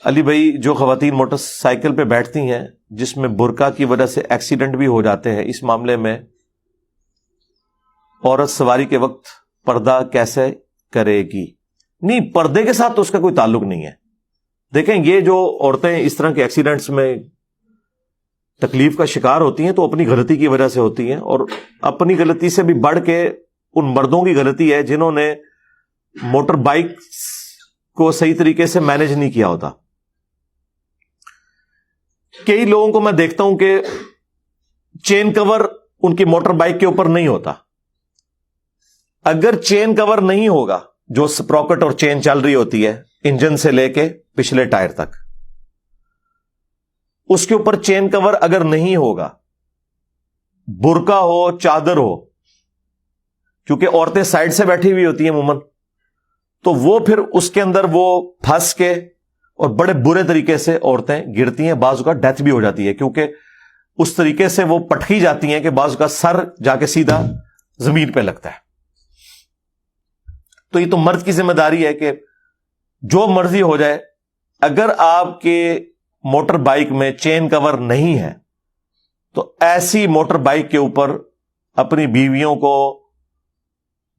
علی بھائی، جو خواتین موٹر سائیکل پہ بیٹھتی ہیں جس میں برقع کی وجہ سے ایکسیڈنٹ بھی ہو جاتے ہیں، اس معاملے میں عورت سواری کے وقت پردہ کیسے کرے گی؟ نہیں، پردے کے ساتھ تو اس کا کوئی تعلق نہیں ہے. دیکھیں، یہ جو عورتیں اس طرح کے ایکسیڈنٹس میں تکلیف کا شکار ہوتی ہیں تو اپنی غلطی کی وجہ سے ہوتی ہیں، اور اپنی غلطی سے بھی بڑھ کے ان مردوں کی غلطی ہے جنہوں نے موٹر بائک کو صحیح طریقے سے مینج نہیں کیا ہوتا. کئی لوگوں کو میں دیکھتا ہوں کہ چین کور ان کی موٹر بائک کے اوپر نہیں ہوتا. اگر چین کور نہیں ہوگا، جو سپراکٹ اور چین چل رہی ہوتی ہے انجن سے لے کے پچھلے ٹائر تک، اس کے اوپر چین کور اگر نہیں ہوگا، برقع ہو چادر ہو، کیونکہ عورتیں سائڈ سے بیٹھی ہوئی ہوتی ہیں عموماً، تو وہ پھر اس کے اندر وہ پھنس کے اور بڑے برے طریقے سے عورتیں گرتی ہیں. بعض کا ڈیتھ بھی ہو جاتی ہے کیونکہ اس طریقے سے وہ پٹکی جاتی ہیں کہ بعض کا سر جا کے سیدھا زمین پہ لگتا ہے. تو یہ تو مرد کی ذمہ داری ہے کہ جو مرضی ہو جائے، اگر آپ کے موٹر بائک میں چین کور نہیں ہے تو ایسی موٹر بائک کے اوپر اپنی بیویوں کو،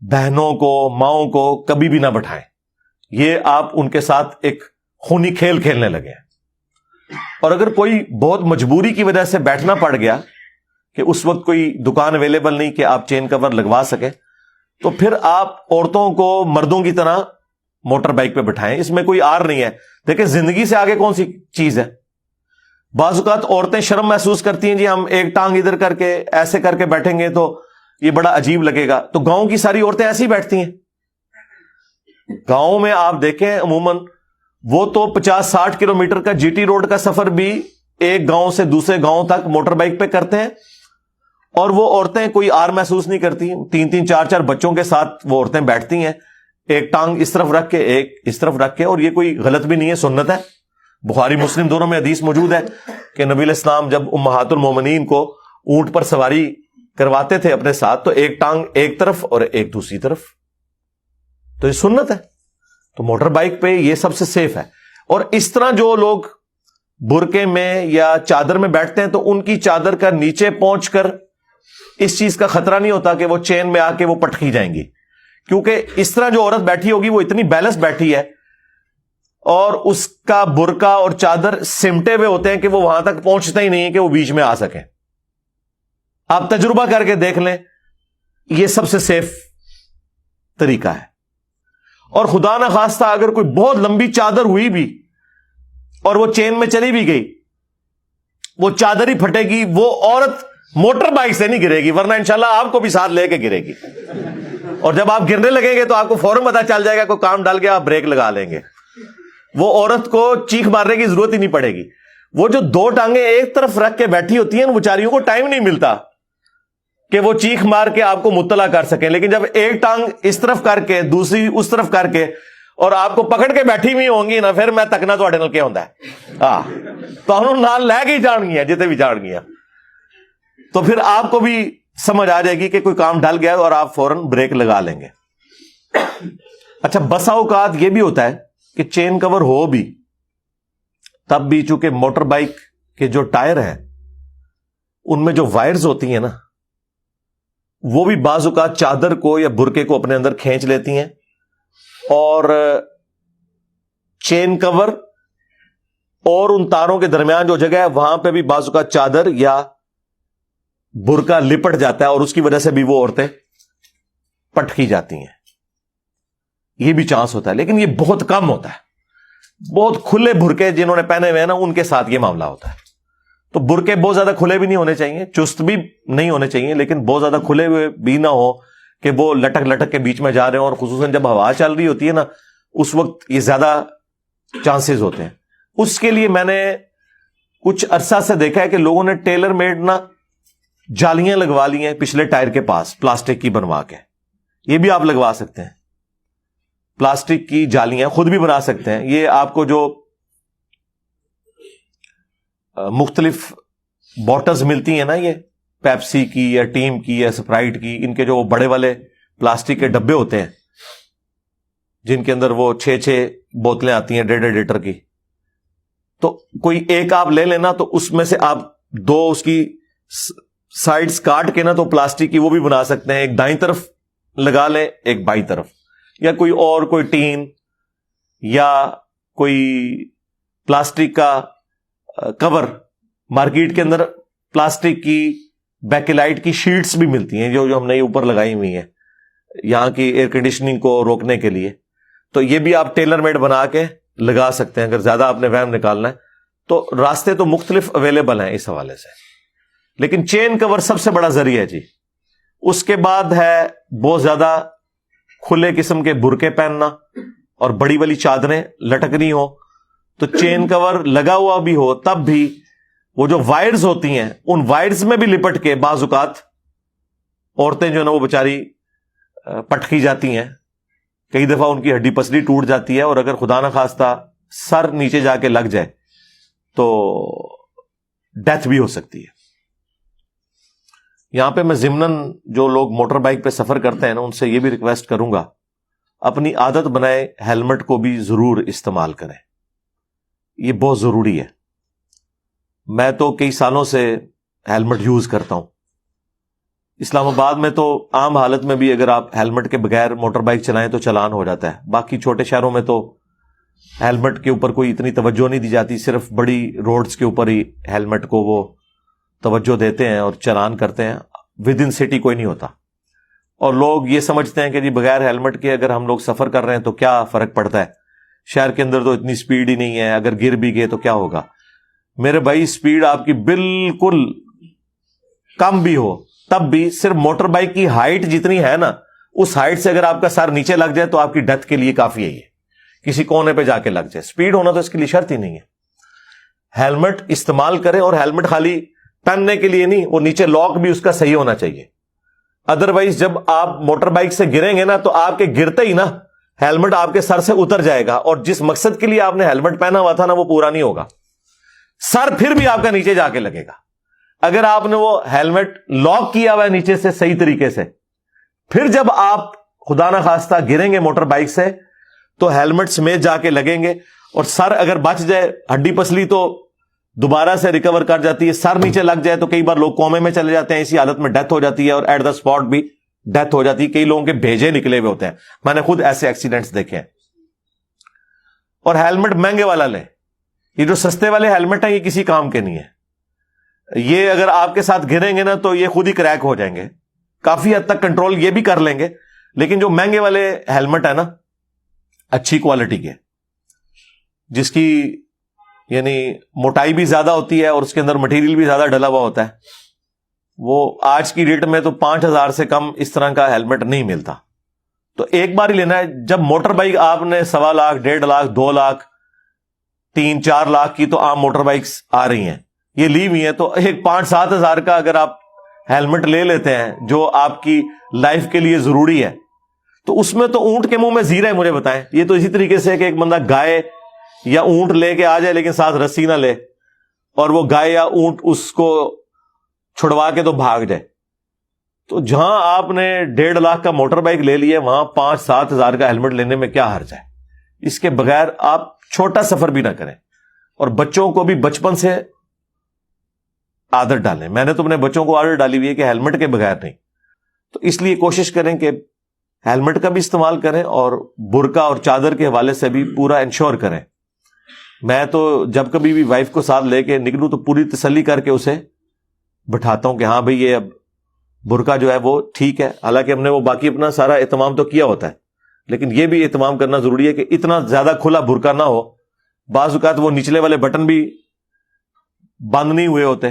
بہنوں کو، ماؤں کو کبھی بھی نہ بٹھائیں. یہ آپ ان کے ساتھ ایک خونی کھیل کھیلنے لگے ہیں. اور اگر کوئی بہت مجبوری کی وجہ سے بیٹھنا پڑ گیا کہ اس وقت کوئی دکان اویلیبل نہیں کہ آپ چین کور لگوا سکیں، تو پھر آپ عورتوں کو مردوں کی طرح موٹر بائک پہ بٹھائیں. اس میں کوئی آر نہیں ہے. دیکھیں، زندگی سے آگے کون سی چیز ہے؟ بعض اوقات عورتیں شرم محسوس کرتی ہیں، جی ہم ایک ٹانگ ادھر کر کے ایسے کر کے بیٹھیں گے تو یہ بڑا عجیب لگے گا. تو گاؤں کی ساری عورتیں ایسی بیٹھتی ہیں. گاؤں میں آپ دیکھیں عموماً وہ تو 50-60 کلومیٹر کا جی ٹی روڈ کا سفر بھی ایک گاؤں سے دوسرے گاؤں تک موٹر بائک پہ کرتے ہیں، اور وہ عورتیں کوئی آر محسوس نہیں کرتی. 3-3 4-4 بچوں کے ساتھ وہ عورتیں بیٹھتی ہیں، ایک ٹانگ اس طرف رکھ کے ایک اس طرف رکھ کے. اور یہ کوئی غلط بھی نہیں ہے، سنت ہے. بخاری مسلم دونوں میں حدیث موجود ہے کہ نبی علیہ السلام جب امہات المومنین کو اونٹ پر سواری کرواتے تھے اپنے ساتھ، تو ایک ٹانگ ایک طرف اور ایک دوسری طرف. تو یہ سنت ہے. تو موٹر بائک پہ یہ سب سے سیف ہے. اور اس طرح جو لوگ برقعے میں یا چادر میں بیٹھتے ہیں تو ان کی چادر کا نیچے پہنچ کر اس چیز کا خطرہ نہیں ہوتا کہ وہ چین میں آ کے وہ پٹکی جائیں گی، کیونکہ اس طرح جو عورت بیٹھی ہوگی وہ اتنی بیلنس بیٹھی ہے اور اس کا برقع اور چادر سمٹے ہوئے ہوتے ہیں کہ وہ وہاں تک پہنچتا ہی نہیں ہے کہ وہ بیچ میں آ سکیں. آپ تجربہ کر کے دیکھ لیں، یہ سب سے سیف طریقہ ہے. اور خدا نہ خواستہ اگر کوئی بہت لمبی چادر ہوئی بھی اور وہ چین میں چلی بھی گئی، وہ چادر ہی پھٹے گی. وہ عورت موٹر بائک سے نہیں گرے گی، ورنہ انشاءاللہ آپ کو بھی ساتھ لے کے گرے گی. اور جب آپ گرنے لگیں گے تو آپ کو فوراً پتا چل جائے گا کوئی کام ڈال کے آپ بریک لگا لیں گے. وہ عورت کو چیخ مارنے کی ضرورت ہی نہیں پڑے گی. وہ جو دو ٹانگیں ایک طرف رکھ کے بیٹھی ہوتی ہیں، ان بیچاریوں کو ٹائم نہیں ملتا کہ وہ چیخ مار کے آپ کو مطلع کر سکیں. لیکن جب ایک ٹانگ اس طرف کر کے دوسری اس طرف کر کے اور آپ کو پکڑ کے بیٹھی ہوئی ہوں گی نا، پھر میں تکنا تو نل کے ہوتا ہے تو انہوں نال لے کے ہی جان گیا جتے بھی جان گیا. تو پھر آپ کو بھی سمجھ آ جائے گی کہ کوئی کام ڈل گیا اور آپ فوراً بریک لگا لیں گے. اچھا، بسا اوقات یہ بھی ہوتا ہے کہ چین کور ہو بھی تب بھی چونکہ موٹر بائک کے جو ٹائر ہیں ان میں جو وائرز ہوتی ہیں نا، وہ بھی بعض اوقات چادر کو یا برقعے کو اپنے اندر کھینچ لیتی ہیں، اور چین کور اور ان تاروں کے درمیان جو جگہ ہے وہاں پہ بھی بعض اوقات چادر یا برقع لپٹ جاتا ہے، اور اس کی وجہ سے بھی وہ عورتیں پٹکی جاتی ہیں. یہ بھی چانس ہوتا ہے، لیکن یہ بہت کم ہوتا ہے. بہت کھلے برقعے جنہوں نے پہنے ہوئے ہیں نا، ان کے ساتھ یہ معاملہ ہوتا ہے. تو برقعے بہت زیادہ کھلے بھی نہیں ہونے چاہیے، چست بھی نہیں ہونے چاہیے، لیکن بہت زیادہ کھلے ہوئے بھی نہ ہو کہ وہ لٹک لٹک کے بیچ میں جا رہے ہیں. اور خصوصاً جب ہوا چل رہی ہوتی ہے نا، اس وقت یہ زیادہ چانسز ہوتے ہیں. اس کے لیے میں نے کچھ عرصہ سے دیکھا ہے کہ لوگوں نے ٹیلر میڈ نا جالیاں لگوا لی ہیں پچھلے ٹائر کے پاس، پلاسٹک کی بنوا کے. یہ بھی آپ لگوا سکتے ہیں، پلاسٹک کی جالیاں خود بھی بنا سکتے ہیں. یہ آپ کو جو مختلف بوٹلز ملتی ہیں نا، یہ پیپسی کی یا ٹیم کی یا سپرائٹ کی، ان کے جو بڑے والے پلاسٹک کے ڈبے ہوتے ہیں جن کے اندر وہ 6 بوتلیں آتی ہیں 1.5 لیٹر کی، تو کوئی ایک آپ لے لینا, تو اس میں سے آپ دو اس کی سائڈز کاٹ کے نا تو پلاسٹک کی وہ بھی بنا سکتے ہیں, ایک دائیں طرف لگا لیں ایک بائیں طرف, یا کوئی ٹین یا کوئی پلاسٹک کا کور. مارکیٹ کے اندر پلاسٹک کی بیکلائٹ کی شیٹس بھی ملتی ہیں جو ہم نے اوپر لگائی ہوئی ہیں یہاں کی ایئر کنڈیشننگ کو روکنے کے لیے, تو یہ بھی آپ ٹیلر میڈ بنا کے لگا سکتے ہیں اگر زیادہ آپ نے وہم نکالنا ہے. تو راستے تو مختلف اویلیبل ہیں اس حوالے سے, لیکن چین کور سب سے بڑا ذریعہ ہے جی. اس کے بعد ہے بہت زیادہ کھلے قسم کے برقعے پہننا اور بڑی بڑی چادریں لٹکنی ہو, تو چین کور لگا ہوا بھی ہو تب بھی وہ جو وائرز ہوتی ہیں ان وائرز میں بھی لپٹ کے بعض اوقات عورتیں جو ہے نا وہ بیچاری پٹکی جاتی ہیں, کئی دفعہ ان کی ہڈی پسلی ٹوٹ جاتی ہے, اور اگر خدا نہ خواستہ سر نیچے جا کے لگ جائے تو ڈیتھ بھی ہو سکتی ہے. یہاں پہ میں ضمناً جو لوگ موٹر بائک پہ سفر کرتے ہیں نا ان سے یہ بھی ریکویسٹ کروں گا, اپنی عادت بنائے ہیلمٹ کو بھی ضرور استعمال کریں, یہ بہت ضروری ہے. میں تو کئی سالوں سے ہیلمٹ یوز کرتا ہوں. اسلام آباد میں تو عام حالت میں بھی اگر آپ ہیلمٹ کے بغیر موٹر بائک چلائیں تو چلان ہو جاتا ہے. باقی چھوٹے شہروں میں تو ہیلمٹ کے اوپر کوئی اتنی توجہ نہیں دی جاتی, صرف بڑی روڈز کے اوپر ہی ہیلمٹ کو وہ توجہ دیتے ہیں اور چلان کرتے ہیں, ود ان سٹی کوئی نہیں ہوتا. اور لوگ یہ سمجھتے ہیں کہ جی بغیر ہیلمٹ کے اگر ہم لوگ سفر کر رہے ہیں تو کیا فرق پڑتا ہے, شہر کے اندر تو اتنی سپیڈ ہی نہیں ہے, اگر گر بھی گئے تو کیا ہوگا. میرے بھائی سپیڈ آپ کی بالکل کم بھی ہو تب بھی صرف موٹر بائک کی ہائٹ جتنی ہے نا اس ہائٹ سے اگر آپ کا سر نیچے لگ جائے تو آپ کی ڈیتھ کے لیے کافی ہے, یہ کسی کونے پہ جا کے لگ جائے. سپیڈ ہونا تو اس کے لیے شرط ہی نہیں ہے. ہیلمٹ استعمال کریں, اور ہیلمٹ خالی پہننے کے لیے نہیں, وہ نیچے لاک بھی اس کا صحیح ہونا چاہیے. ادروائز جب آپ موٹر بائک سے گریں گے نا تو آپ کے گرتے ہی نا ہیلمٹ آپ کے سر سے اتر جائے گا, اور جس مقصد کے لیے آپ نے ہیلمٹ پہنا ہوا تھا نا وہ پورا نہیں ہوگا. سر پھر بھی آپ کا نیچے جا کے لگے گا. اگر آپ نے وہ ہیلمٹ لاک کیا ہوا ہے نیچے سے صحیح طریقے سے, پھر جب آپ خدا نہ خواستہ گریں گے موٹر بائک سے تو ہیلمٹ سمیت جا کے لگیں گے, اور سر اگر بچ جائے, ہڈی پسلی تو دوبارہ سے ریکور کر جاتی ہے, سر نیچے لگ جائے تو کئی بار لوگ کومے میں چلے جاتے ہیں, اسی حالت میں ڈیتھ ہو جاتی ہے, اور ایٹ دا اسپاٹ بھی ڈیتھ ہو جاتی ہے. کئی لوگوں کے بھیجے نکلے ہوئے ہوتے ہیں, میں نے خود ایسے ایکسیڈنٹس دیکھے ہیں. اور ہیلمٹ مہنگے والا لیں, یہ جو سستے والے ہیلمٹ ہیں یہ کسی کام کے نہیں ہے. یہ اگر آپ کے ساتھ گریں گے نا تو یہ خود ہی کریک ہو جائیں گے. کافی حد تک کنٹرول یہ بھی کر لیں گے, لیکن جو مہنگے والے ہیلمٹ ہیں نا اچھی کوالٹی کے, جس کی یعنی موٹائی بھی زیادہ ہوتی ہے اور اس کے اندر مٹیریل بھی زیادہ ڈلا ہوا ہوتا ہے, وہ آج کی ڈیٹ میں تو 5,000 سے کم اس طرح کا ہیلمٹ نہیں ملتا. تو ایک بار ہی لینا ہے. جب موٹر بائک آپ نے 1.25 لاکھ 1.5 لاکھ 2 لاکھ 3-4 لاکھ کی تو عام موٹر بائکس آ رہی ہیں, یہ لی ہوئی ہیں, تو ایک 5-7 ہزار کا اگر آپ ہیلمٹ لے لیتے ہیں جو آپ کی لائف کے لیے ضروری ہے, تو اس میں تو اونٹ کے منہ میں زیرہ ہے. مجھے بتائیں, یہ تو اسی طریقے سے کہ ایک بندہ گائے یا اونٹ لے کے آ جائے لیکن ساتھ رسی نہ لے, اور وہ گائے یا اونٹ اس کو چھڑوا کے تو بھاگ جائے. تو جہاں آپ نے 1.5 لاکھ کا موٹر بائک لے لی ہے وہاں 5-7 ہزار کا ہیلمٹ لینے میں کیا حرج ہے. اس کے بغیر آپ چھوٹا سفر بھی نہ کریں, اور بچوں کو بھی بچپن سے عادت ڈالیں. میں نے تو اپنے بچوں کو عادت ڈالی ہوئی ہے کہ ہیلمٹ کے بغیر نہیں, تو اس لیے کوشش کریں کہ ہیلمٹ کا بھی استعمال کریں, اور برقع اور چادر کے حوالے سے بھی پورا انشور کریں. میں تو جب کبھی بھی وائف کو ساتھ لے کے نکلوں تو پوری تسلی کر کے اسے بٹھاتا ہوں کہ ہاں بھئی یہ اب برقع جو ہے وہ ٹھیک ہے. حالانکہ ہم نے وہ باقی اپنا سارا اہتمام تو کیا ہوتا ہے, لیکن یہ بھی اہتمام کرنا ضروری ہے کہ اتنا زیادہ کھلا برقع نہ ہو. بعض اوقات وہ نچلے والے بٹن بھی بند نہیں ہوئے ہوتے,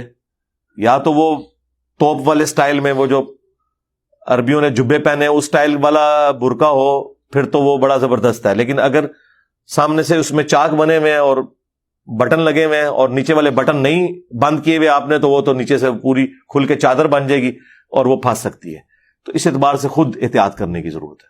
یا تو وہ توپ والے سٹائل میں, وہ جو عربیوں نے جبے پہنے اس سٹائل والا برقع ہو, پھر تو وہ بڑا زبردست ہے. لیکن اگر سامنے سے اس میں چاک بنے ہوئے ہیں اور بٹن لگے ہوئے ہیں اور نیچے والے بٹن نہیں بند کیے ہوئے آپ نے, تو وہ تو نیچے سے پوری کھل کے چادر بن جائے گی اور وہ پھنس سکتی ہے. تو اس اعتبار سے خود احتیاط کرنے کی ضرورت ہے.